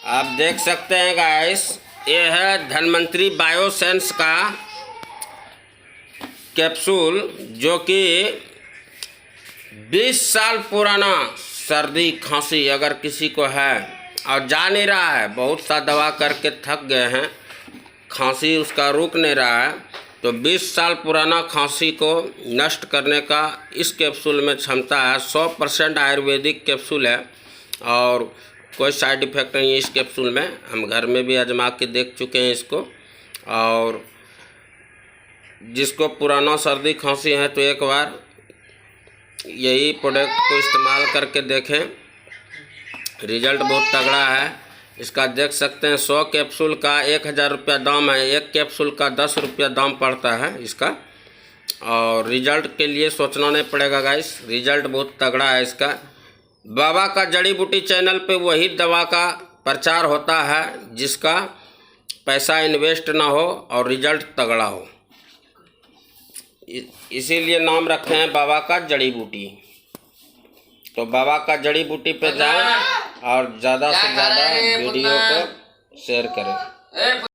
आप देख सकते हैं गाइस, ये है धन्वंतरी बायोसेंस का कैप्सूल, जो कि 20 साल पुराना सर्दी खांसी अगर किसी को है और जा नहीं रहा है, बहुत सा दवा करके थक गए हैं, खांसी उसका रुक नहीं रहा है, तो 20 साल पुराना खांसी को नष्ट करने का इस कैप्सूल में क्षमता है। 100% आयुर्वेदिक कैप्सूल है और कोई साइड इफ़ेक्ट नहीं है इस कैप्सूल में। हम घर में भी आजमा के देख चुके हैं इसको। और जिसको पुराना सर्दी खांसी है तो एक बार यही प्रोडक्ट को इस्तेमाल करके देखें, रिजल्ट बहुत तगड़ा है इसका। देख सकते हैं 100 कैप्सूल का 1000 रुपया दाम है, एक कैप्सूल का 10 रुपया दाम पड़ता है इसका। और रिजल्ट के लिए सोचना नहीं पड़ेगा गाइस, रिजल्ट बहुत तगड़ा है इसका। बाबा का जड़ी बूटी चैनल पे वही दवा का प्रचार होता है जिसका पैसा इन्वेस्ट ना हो और रिजल्ट तगड़ा हो, इसीलिए नाम रखे हैं बाबा का जड़ी बूटी। तो बाबा का जड़ी बूटी पे जाएं और ज़्यादा से ज़्यादा वीडियो को शेयर करें।